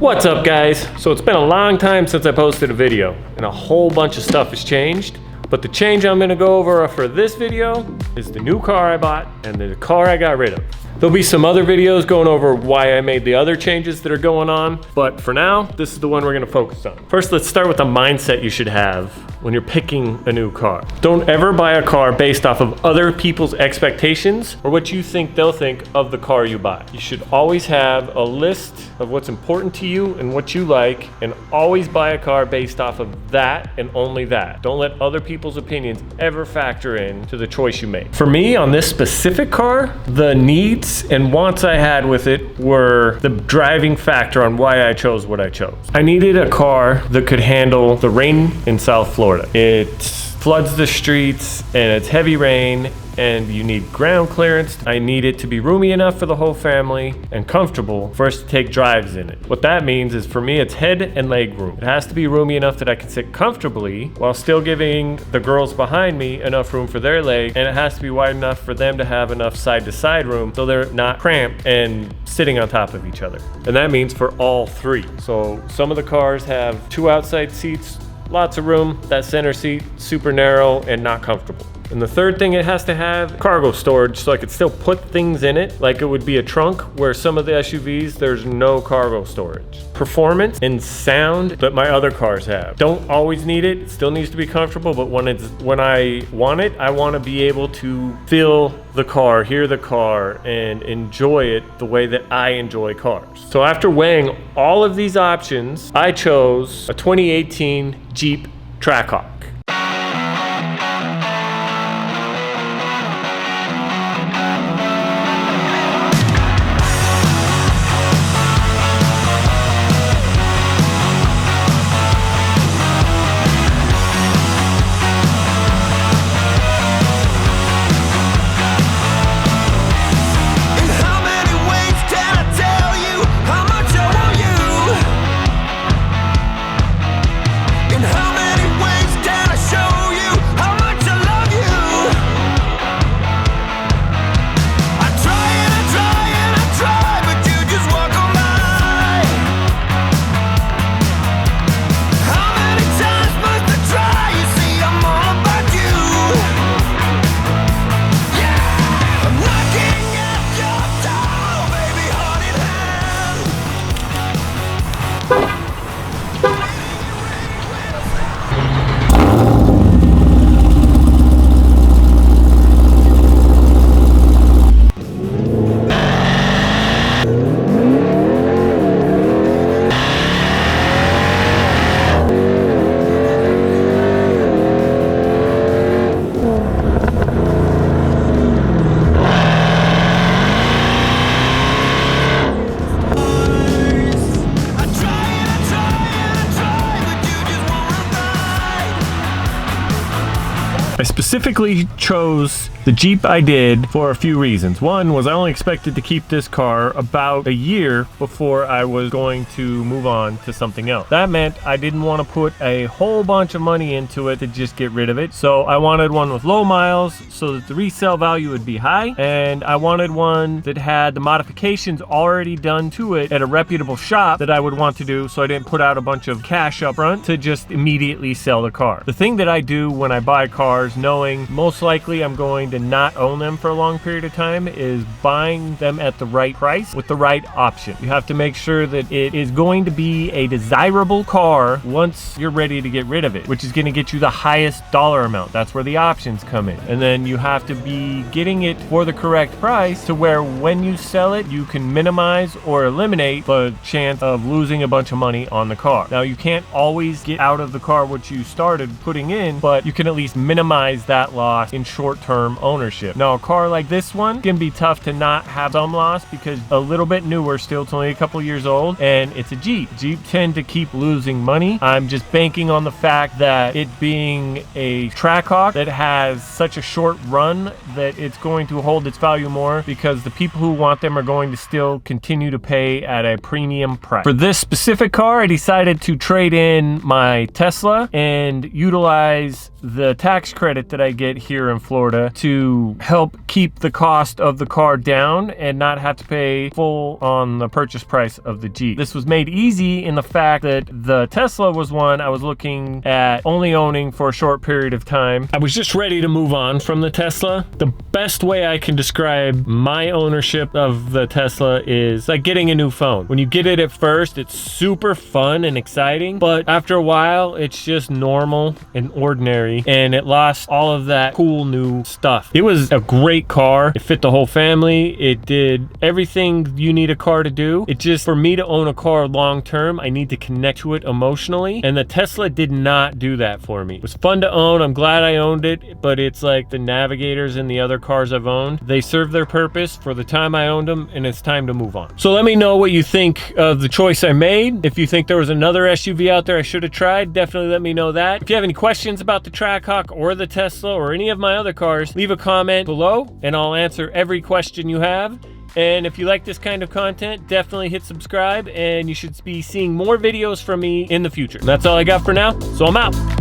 What's up, guys? So it's been a long time since I posted a video and a whole bunch of stuff has changed, but the change I'm gonna go over for this video is the new car I bought and the car I got rid of. There'll be some other videos going over why I made the other changes that are going on, but for now, this is the one we're gonna focus on. First, let's start with the mindset you should have when you're picking a new car. Don't ever buy a car based off of other people's expectations or what you think they'll think of the car you buy. You should always have a list of what's important to you and what you like, and always buy a car based off of that and only that. Don't let other people's opinions ever factor in to the choice you make. For me, on this specific car, the needs and wants I had with it were the driving factor on why I chose what I chose. I needed a car that could handle the rain in South Florida. It floods the streets and it's heavy rain and you need ground clearance. I need it to be roomy enough for the whole family and comfortable for us to take drives in it. What that means is, for me, it's head and leg room. It has to be roomy enough that I can sit comfortably while still giving the girls behind me enough room for their leg, and it has to be wide enough for them to have enough side to side room so they're not cramped and sitting on top of each other. And that means for all three. So some of the cars have 2 outside seats, lots of room. That center seat, super narrow and not comfortable. And the third thing it has to have, cargo storage, so I could still put things in it like it would be a trunk, where some of the SUVs, there's no cargo storage. Performance and sound that my other cars have. Don't always need it, it still needs to be comfortable, but when I want it, I want to be able to feel the car, hear the car, and enjoy it the way that I enjoy cars. So after weighing all of these options, I chose a 2018 Jeep Trackhawk. I specifically chose the Jeep I did for a few reasons. One was I only expected to keep this car about a year before I was going to move on to something else. That meant I didn't want to put a whole bunch of money into it to just get rid of it. So I wanted one with low miles so that the resale value would be high, and I wanted one that had the modifications already done to it at a reputable shop that I would want to do, so I didn't put out a bunch of cash up front to just immediately sell the car. The thing that I do when I buy cars, knowing most likely I'm going to not own them for a long period of time, is buying them at the right price with the right option. You have to make sure that it is going to be a desirable car once you're ready to get rid of it, which is going to get you the highest dollar amount. That's where the options come in. And then you have to be getting it for the correct price to where when you sell it, you can minimize or eliminate the chance of losing a bunch of money on the car. Now, you can't always get out of the car what you started putting in, but you can at least minimize that loss in short-term ownership. Now, a car like this one can be tough to not have some loss because a little bit newer still. It's only a couple years old and it's a Jeep. Jeep tend to keep losing money. I'm just banking on the fact that it being a Trackhawk that has such a short run that it's going to hold its value more, because the people who want them are going to still continue to pay at a premium price. For this specific car, I decided to trade in my Tesla and utilize the tax credit that I get here in Florida to help keep the cost of the car down and not have to pay full on the purchase price of the Jeep. This was made easy in the fact that the Tesla was one I was looking at only owning for a short period of time. I was just ready to move on from the Tesla. The best way I can describe my ownership of the Tesla is like getting a new phone. When you get it at first, it's super fun and exciting, but after a while, it's just normal and ordinary, and it lost all of that cool new stuff. It was a great car. It fit the whole family. It did everything you need a car to do. It just, for me to own a car long term, I need to connect to it emotionally, and the Tesla did not do that for me. It was fun to own. I'm glad I owned it, but it's like the Navigators and the other cars I've owned. They served their purpose for the time I owned them, and it's time to move on. So let me know what you think of the choice I made. If you think there was another SUV out there I should have tried, definitely let me know that. If you have any questions about the Trackhawk or the Tesla or any of my other cars, leave a comment below and I'll answer every question you have. And if you like this kind of content, definitely hit subscribe, and you should be seeing more videos from me in the future. That's all I got for now, so I'm out.